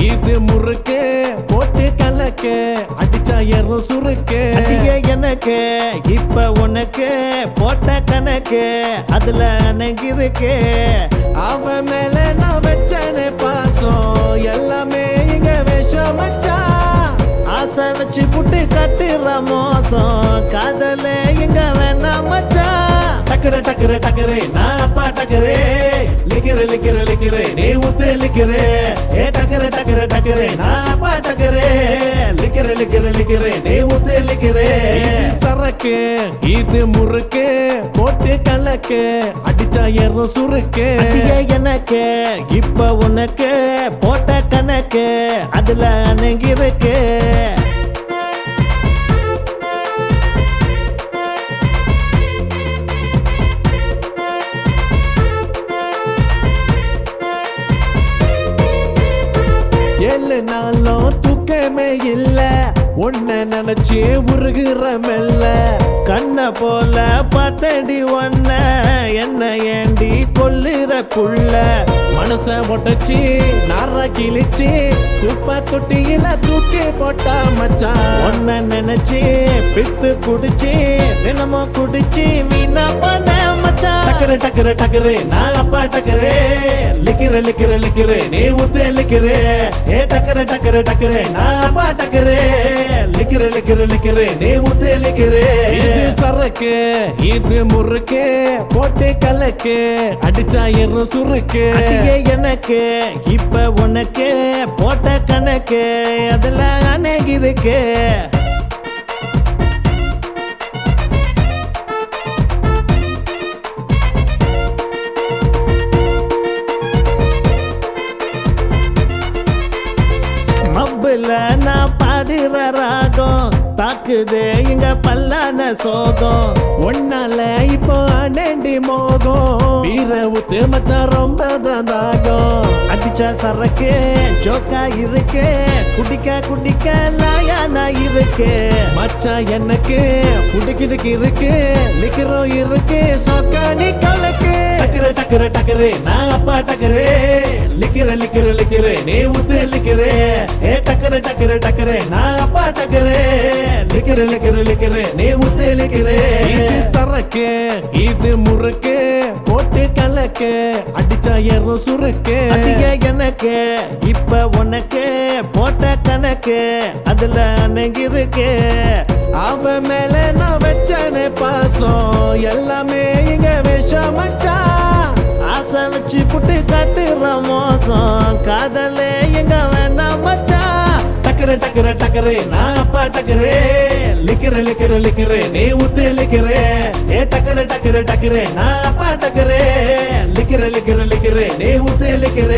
இது முறுக்கு போட்டு கலக்கு அடிச்சா ஏறும் சுருக்கு அடியே எனக்கு இப்ப உனக்கு போட்ட கணக்கு அதுல அணங்கிருக்கு அவன் மேல நான் வச்சனே பாசம் எல்லாமே இங்க விஷம் மச்சான் ஆசை வச்சு புட்டு கட்டுற மோசம் காதல எங்க வேணாம் மச்சான் டக்கரு டக்கரு டக்கரு நான் அப்பா டக்கரு லிக்கிற லிக்கிற லிக்கிற நீ ஊத்து லிக்கிற ஏ டக்கரு டக்கரு டக்கரு நான் அப்பா டக்கரு லிக்கிற லிக்கிற லிக்கிற நீ ஊத்து லிக்கிற சரக்கு இது முறுக்கு போட்டு கலக்கு அடிச்சா ஏறும் சுருக்கு அடியே எனக்கு இப்ப உனக்கு போட்ட கணக்கு அதுல அணங்கிருக்கு ஏழு நாளும் தூக்கமே இல்ல உன்னை நினைச்சு உருகுற மெல்ல கண்ண போல பார்த்தடி ஒன்ன என்ன ஏண்டி கொல்லுற புள்ள மனச ஒட்டச்சு நார கிழிச்சு குப்பை தொட்டியில தூக்கி போட்டா மச்சான் ஒன்ன நினைச்சு பித்து குடிச்சு தினமும் குடிச்சு வீணா பண்ண மச்சான் டக்கரு டக்கரு டக்கரு நான் அப்பா டக்கரு லிக்கிற லிக்கிற லிக்கிற நீ ஊத்து லிக்கிற ஏ டக்கரு டக்கரு டக்கரு நான் அப்பா டக்கரு லிக்கிற லிக்கிற லிக்கிற நீ ஊத்து லிக்கிற இது சரக்கு இது முறுக்கு போட்டு கலக்கு அடிச்சா ஏறும் சுருக்கு அடியே எனக்கு இப்ப உனக்கு போட்ட கணக்கு அதுல அணங்கிருக்கு மப்புல நான் பாடுற ராகம் தாக்குதே இங்க பல்லான சோகம் ஒன்னால இப்போ அனண்டி மோகம் வீர ஊத்து மச்சான் ரொம்ப தாகம் அடிச்சா சரக்கு ஜோக்கா இருக்கு குடிக்க குடிக்க லாயானா இருக்கு மச்சான் எனக்கு குடிக்கிறதுக்கு இருக்கு லிக்கிறோம் இருக்கு சொக்கானி கலக்கு டக்கரு டக்கரு டக்கரு நான் அப்பா டக்கரு லிக்கிற லிக்கிற லிக்கிற நீ ஊத்து லிக்கிற ஏ டக்கரு டக்கரு டக்கரு நான் அப்பா டக்கரு லிக்கிற லிக்கிற லிக்கிற நீ ஊத்து லிக்கிற இது சரக்கு இது முறுக்கு போட்டு கலக்கு அடிச்சா ஏறும் சுருக்கு அடியே எனக்கு இப்ப உனக்கு போட்ட கணக்கு அதுல அணங்கிருக்கு அவன் மேல நான் வச்சனே பாசம் எல்லாமே இங்க விஷம் மச்சான் ஆசை வச்சு புட்டு கட்டுற மோசம் காதல எங்க வேணாம் மச்சான் டக்கரு டக்கரு டக்கரு நான் அப்பா டக்கரு லிக்கிற லிக்கிற லிக்கிற நீ ஊத்து லிக்கிற ஏ டக்கரு டக்கரு டக்கரு நான் அப்பா டக்கரு லிக்கிற லிக்கிற லிக்கிற நீ ஊத்து லிக்கிற